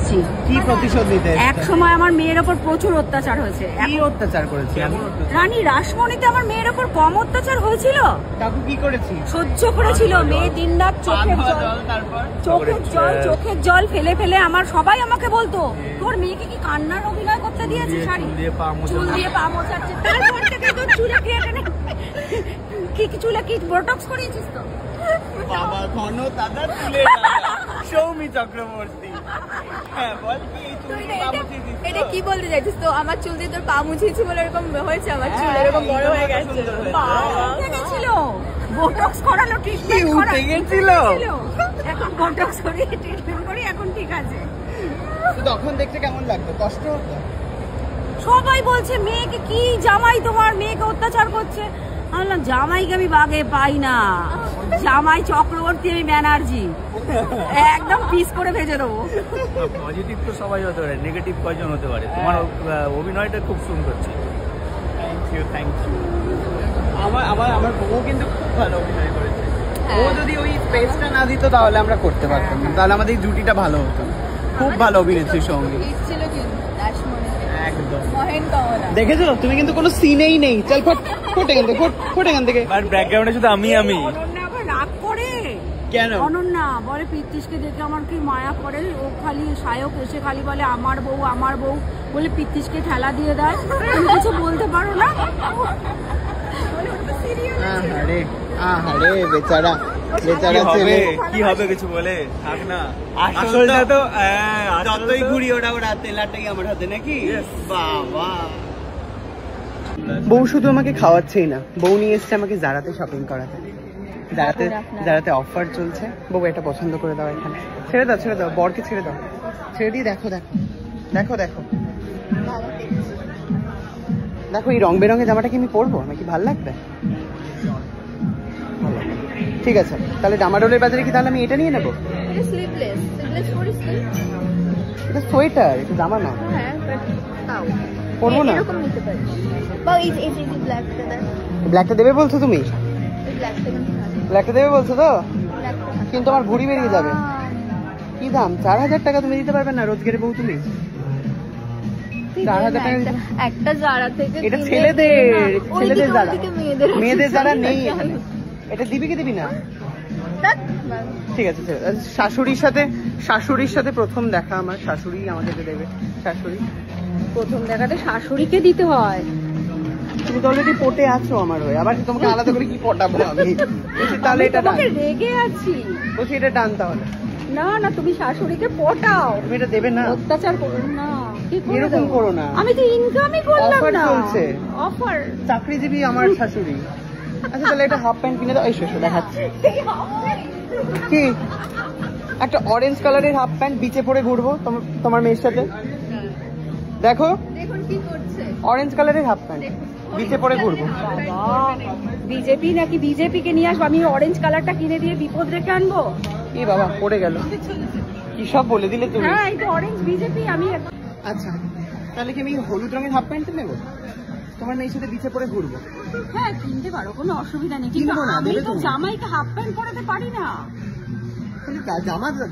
এসেছি। কি প্রতিশোধ নিতে? এক সময় আমার মেয়ের ওপর প্রচুর অত্যাচার হয়েছে। কি অত্যাচার করেছি আমি? রানী রাসমণিতে আমার মেয়ের ওপর কম অত্যাচার হয়েছিল? কাকু কি করেছি? সহ্য করেছিল। মেয়ে দিনরাত চোখের জল ফেলে ফেলে আমার সবাই আমাকে বলতো তোর মেয়েকে কি কান্নার অভিনয় করতে দিয়েছে? শাড়ি চুল দিয়ে পা মোছাচ্ছে। তারপর থেকে তো চুলে চুলে কি বোটক্স করিয়েছিস তো? বাবা ঘন দাদা চুলে সৌমি চক্রবর্তী। হ্যাঁ বল কি এটা কি বলতে চাইছিস? তো আমার চুল দিয়ে তোর পা মুছিয়েছি বলে এরকম হয়েছে, আমার চুল এরকম বড় হয়ে গেছে। ছিল বোটক্স করালো, ট্রিটমেন্ট করালো গেছিল। এখন বোটক্স করিয়ে ট্রিটমেন্ট করি, এখন ঠিক আছে। তখন দেখতে কেমন লাগতো? কষ্ট হতো? সবাই বলছে মেয়েকে কি জামাই তোমার মেয়েকে অত্যাচার করছে। আমি বললাম জামাইকে আমি বাগে পাই না, জামাই চক্রবর্তী আমি ব্যানার্জি, একদম পিস করে ভেজে দেবো। পজিটিভ তো সবাই হতে পারে, নেগেটিভ কয়জন হতে পারে? তোমার অভিনয়টা খুব সুন্দর ছিল। Thank you. আমার বউ কিন্তু খুব ভালো অভিনয় করেছে। ও যদি ওই স্পেসটা না দিত তাহলে আমরা করতে পারতাম না, তাহলে আমাদের এই জুটিটা ভালো হতো। খুব ভালো অভিনেত্রীর সঙ্গে একদম। দেখেছো তুমি কিন্তু কোনো সিনেই নেই। চল ফোট এখান থেকে। আর ব্যাকগ্রাউন্ডে শুধু আমি অনন্যা আবার রাগ করে কেন? অনন্যা বলে পিতৃষকে দেখে আমার কি মায়া করে। ও খালি সায়ক এসে খালি বলে আমার বউ বলে পিতৃষকে ঠেলা দিয়ে দেয়। তুমি কিছু বলতে পারো না? আহারে বেচারা ছেলে। কি হবে কিছু বলে থাক না। আসলটা তো যতই ঘুরি ওটা তেলাটাই আমার হাতে নাকি? বাবা বউ শুধু আমাকে খাওয়াচ্ছেই না, বউ নিয়ে এসছে আমাকে জারাতে শপিং করাতে। জারাতে অফার চলছে। বউ এটা পছন্দ করে দাও, এখানে ছেড়ে দাও বরকে ছেড়ে দাও, ছেড়ে দিয়ে দেখো এই রং বেরঙের জামাটা কি আমি পরবো? আমার কি ভালো লাগবে? ঠিক আছে তাহলে ডামাডোলের বাজারে কি তাহলে আমি এটা নিয়ে নেবো? এটা সোয়েটার, এটা জামা না। পরবো না। ব্ল্যাকটা দেবে বলছো তুমি? ব্ল্যাকটা দেবে বলছো তো? কিন্তু আমার ভুঁড়ি বেরিয়ে যাবে। কি দাম? 4000 টাকা। তুমি দিতে পারবে না? রোজগারের বউ তুমি। 4000 টাকা একটা জারা থেকে। এটা ছেলেদের জারা, মেয়েদের জারা নেই এখানে। এটা দিবি কি দিবি না? ঠিক আছে। শাশুড়ির সাথে প্রথম দেখা আমার, শাশুড়ি আমাকে দেবে। শাশুড়ি প্রথম দেখাতে শাশুড়িকে দিতে হয়। তুমি তো অলরেডি পটে আছো আমার হয়ে, আবার তোমাকে আলাদা করে কি পটাবো আমি? তাহলে এটা রেগে আছি। বলছি এটা টান তাহলে। না তুমি শাশুড়িকে পটাও। তুমি এটা দেবে না? অত্যাচার করো না, এরকম করো না। আমি তো ইনকামই করলাম না। চলছে অফার। চাকরিজীবী আমার শাশুড়ি। আচ্ছা তাহলে একটা হাফ প্যান্ট কিনে দাও। এই শোষো দেখাচ্ছি কি একটা অরেঞ্জ কালারের হাফ প্যান্ট, বিচে পরে ঘুরবো তোমার মেয়ের সাথে। দেখো অরেঞ্জ কালারের হাফ প্যান্ট, বিচে পরে ঘুরবো। বিজেপি নাকি বিজেপি কে নিয়ে আসবো? আমি অরেঞ্জ কালারটা কিনে দিয়ে বিপদ রেখে আনবো? এই বাবা পড়ে গেল, কি সব বলে দিলে তুমি। হ্যাঁ এটা অরেঞ্জ বিজেপি। আমি আচ্ছা তাহলে কি আমি হলুদ রঙের হাফ প্যান্ট নেবো? তোমার মেয়ের সাথে বিচে পরে ঘুরবো। হ্যাঁ কিনতে পারো, কোনো অসুবিধা নেই। কিন্তু আমি তো জামাইকে হাফ প্যান্ট পরাতে পারি না।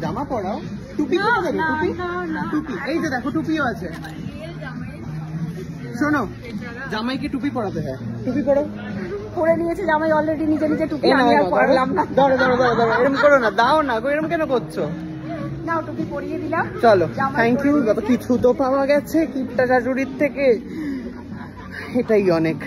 জামা পরাও, টুপি পরা যাবে। টুপি এই যে দেখো টুপিও আছে। শোনো জামাইকে টুপি পরাতে হয়। টুপি পরো। পরে নিয়েছে জামাই অলরেডি নিজে টুপি। আমি আর পরালাম না। ধরো এরকম করো না, দাও না গো, এরকম কেন করছো? নাও টুপি পরিয়ে দিলাম। চলো থ্যাংক ইউ। কিছু তো পাওয়া গেছে কিপটা শাশুড়ির থেকে, এটাই অনেক।